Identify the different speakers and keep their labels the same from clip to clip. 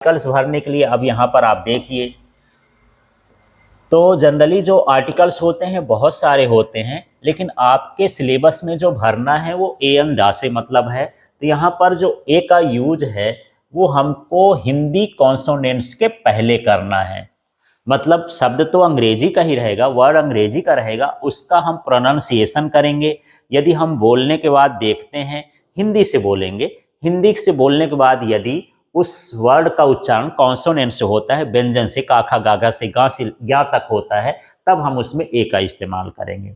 Speaker 1: Articles भरने के लिए अब यहाँ पर आप देखिए, तो जनरली जो आर्टिकल्स होते हैं बहुत सारे होते हैं, लेकिन आपके सिलेबस में जो भरना है वो ए एन डा से मतलब है। तो यहाँ पर जो ए का यूज है वो हमको हिंदी कॉन्सोनेंट्स के पहले करना है। मतलब शब्द तो अंग्रेजी का ही रहेगा, वर्ड अंग्रेजी का रहेगा, उसका हम प्रोनाउंसिएशन करेंगे। यदि हम बोलने के बाद देखते हैं हिंदी से बोलेंगे, हिंदी से बोलने के बाद यदि उस वर्ड का उच्चारण कॉन्सोनेंट से होता है, व्यंजन से, काखा गागा से गा से ज्ञा तक होता है, तब हम उसमें ए का इस्तेमाल करेंगे।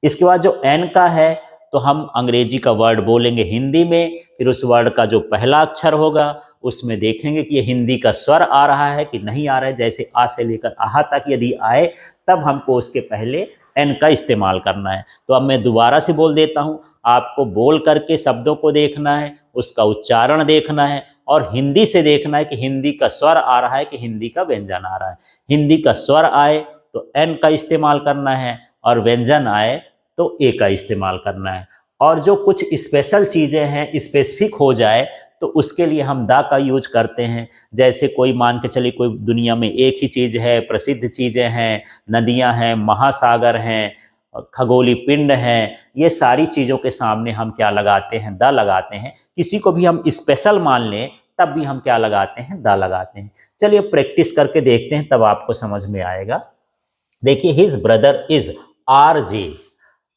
Speaker 1: इसके बाद जो एन का है तो हम अंग्रेजी का वर्ड बोलेंगे हिंदी में, फिर उस वर्ड का जो पहला अक्षर होगा उसमें देखेंगे कि ये हिंदी का स्वर आ रहा है कि नहीं आ रहा है। जैसे आ से लेकर आहा तक यदि आए तब हमको उसके पहले एन का इस्तेमाल करना है। तो अब मैं दोबारा से बोल देता हूँ, आपको बोल करके शब्दों को देखना है, उसका उच्चारण देखना है और हिंदी से देखना है कि हिंदी का स्वर आ रहा है कि हिंदी का व्यंजन आ रहा है। हिंदी का स्वर आए तो एन का इस्तेमाल करना है और व्यंजन आए तो ए का इस्तेमाल करना है। और जो कुछ स्पेशल चीज़ें हैं, स्पेसिफिक हो जाए, तो उसके लिए हम दा का यूज करते हैं। जैसे कोई मान के चलिए कोई दुनिया में एक ही चीज़ है, प्रसिद्ध चीज़ें हैं, नदियां हैं, महासागर हैं, खगोलीय पिंड हैं, ये सारी चीज़ों के सामने हम क्या लगाते हैं? दा लगाते हैं। किसी को भी हम स्पेशल मान लें तब भी हम क्या लगाते हैं? दा लगाते हैं। चलिए प्रैक्टिस करके देखते हैं, तब आपको समझ में आएगा। देखिए, his brother is R J.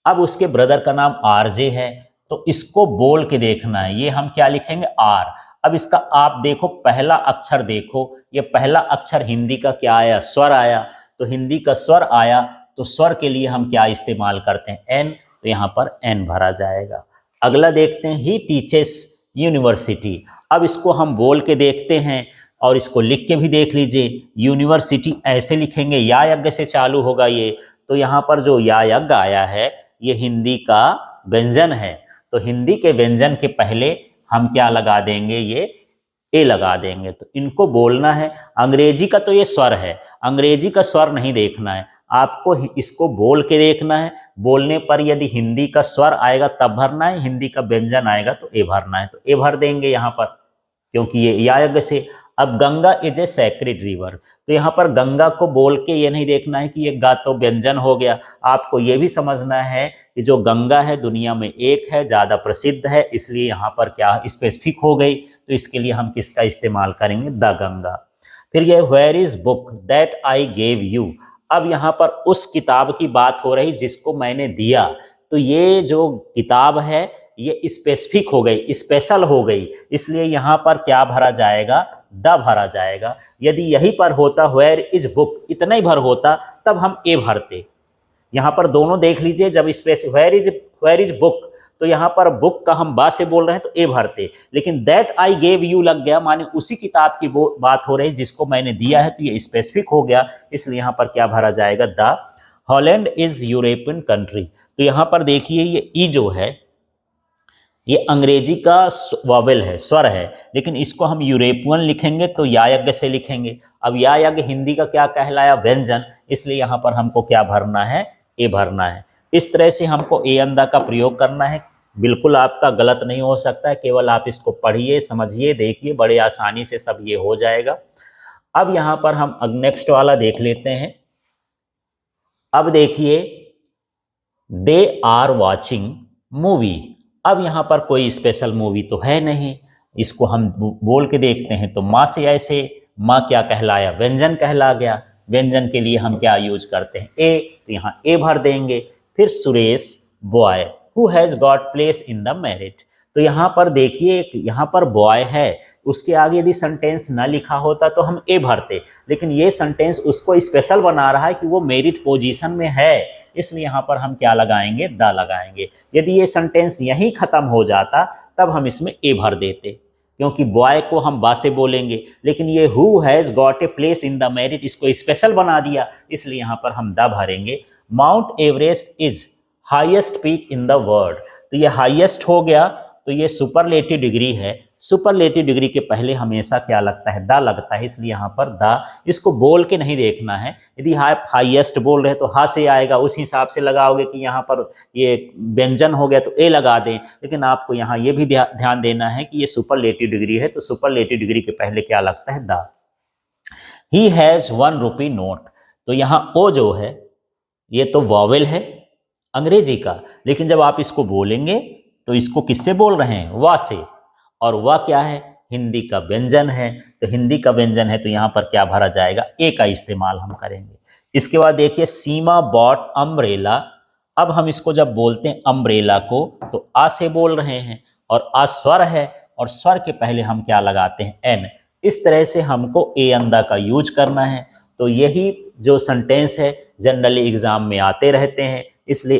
Speaker 1: अब उसके ब्रदर का नाम आर जे है, तो इसको बोल के देखना है। ये हम क्या लिखेंगे? आर। अब इसका आप देखो, पहला अक्षर देखो, ये पहला अक्षर हिंदी का क्या आया? स्वर आया। तो हिंदी का स्वर आया तो स्वर के लिए हम क्या इस्तेमाल करते हैं? एन। तो यहाँ पर एन भरा जाएगा। अगला देखते हैं, ही टीचेस यूनिवर्सिटी। अब इसको हम बोल के देखते हैं और इसको लिख के भी देख लीजिए। यूनिवर्सिटी ऐसे लिखेंगे, या यज्ञ से चालू होगा ये। तो यहाँ पर जो या यज्ञ आया है ये हिंदी का व्यंजन है, तो हिंदी के व्यंजन के पहले हम क्या लगा देंगे? ये ए लगा देंगे। तो इनको बोलना है। अंग्रेजी का तो ये स्वर है, अंग्रेजी का स्वर नहीं देखना है आपको, इसको बोल के देखना है। बोलने पर यदि हिंदी का स्वर आएगा तब भरना है, हिंदी का व्यंजन आएगा तो ए भरना है। तो ए भर देंगे यहाँ पर, क्योंकि ये यायज्ञ से। अब Ganga is a sacred river, तो यहाँ पर गंगा को बोल के ये नहीं देखना है कि ये गा तो व्यंजन हो गया। आपको ये भी समझना है कि जो गंगा है दुनिया में एक है, ज़्यादा प्रसिद्ध है, इसलिए यहाँ पर क्या स्पेसिफिक हो गई। तो इसके लिए हम किसका इस्तेमाल करेंगे? द गंगा। फिर ये where is book that I gave you. अब यहाँ पर उस किताब की बात हो रही जिसको मैंने दिया। तो ये जो किताब है ये स्पेसिफिक हो गई, स्पेशल हो गई, इसलिए यहाँ पर क्या भरा जाएगा? द भरा जाएगा। यदि यहीं पर होता वेयर इज बुक, इतना ही भर होता, तब हम ए भरते। यहाँ पर दोनों देख लीजिए, जब स्पेस वेयर इज बुक, तो यहाँ पर बुक का हम बा से बोल रहे हैं तो ए भरते, लेकिन दैट आई गेव यू लग गया, माने उसी किताब की वो बात हो रही जिसको मैंने दिया है, तो ये स्पेसिफिक हो गया, इसलिए यहाँ पर क्या भरा जाएगा? The. Holland is European country. तो यहाँ पर देखिए, ये ई जो है ये अंग्रेजी का वॉवेल है, स्वर है, लेकिन इसको हम यूरोपियन लिखेंगे तो या यज्ञ से लिखेंगे। अब या यज्ञ हिंदी का क्या कहलाया? व्यंजन, इसलिए यहाँ पर हमको क्या भरना है? ए भरना है। इस तरह से हमको ए अंदा का प्रयोग करना है। बिल्कुल आपका गलत नहीं हो सकता है, केवल आप इसको पढ़िए, समझिए, देखिए, बड़े आसानी से सब ये हो जाएगा। अब यहाँ पर हम नेक्स्ट वाला देख लेते हैं। अब देखिए, दे आर वॉचिंग मूवी। अब यहाँ पर कोई स्पेशल मूवी तो है नहीं, इसको हम बोल के देखते हैं। तो माँ से ऐसे, माँ क्या कहलाया? व्यंजन कहला गया। व्यंजन के लिए हम क्या यूज करते हैं? ए। तो यहाँ ए भर देंगे। फिर Suresh boy who has got place in the merit. तो यहाँ पर देखिए, यहाँ पर बॉय है, उसके आगे यदि सेंटेंस ना लिखा होता तो हम ए भरते, लेकिन ये सेंटेंस उसको स्पेशल बना रहा है कि वो मेरिट पोजीशन में है, इसलिए यहाँ पर हम क्या लगाएंगे? द लगाएंगे। यदि ये सेंटेंस यहीं खत्म हो जाता तब हम इसमें ए भर देते, क्योंकि बॉय को हम बा से बोलेंगे, लेकिन ये who has got a place in the merit इसको स्पेशल बना दिया, इसलिए यहाँ पर हम द भरेंगे। Mount Everest is highest peak in the world. तो ये हाईएस्ट हो गया, तो ये सुपरलेटिव डिग्री है, सुपरलेटिव डिग्री के पहले हमेशा क्या लगता है, द लगता है, इसलिए यहाँ पर द। इसको बोल के नहीं देखना है, यदि आप हाईएस्ट बोल रहे हैं तो हा से आएगा, उस हिसाब से लगाओगे कि यहाँ पर ये व्यंजन हो गया तो ए लगा दें। लेकिन आपको यहाँ ये भी ध्यान देना है कि ये सुपरलेटिव डिग्री है, तो सुपरलेटिव डिग्री के पहले क्या लगता है, the. He has 1 rupee note, तो यहाँ ओ जो है ये तो वॉवेल है अंग्रेजी का, लेकिन जब आप इसको बोलेंगे तो इसको किससे बोल रहे हैं, वा से, और वह क्या है, हिंदी का व्यंजन है। तो हिंदी का व्यंजन है तो यहाँ पर क्या भरा जाएगा, ए का इस्तेमाल हम करेंगे। इसके बाद देखिए सीमा बॉट अम्ब्रेला। अब हम इसको जब बोलते हैं अम्ब्रेला को तो आ से बोल रहे हैं, और आ स्वर है, और स्वर के पहले हम क्या लगाते हैं, एन। इस तरह से हमको ए अंदा का यूज करना है। तो यही जो सेंटेंस है जनरली एग्जाम में आते रहते हैं, इसलिए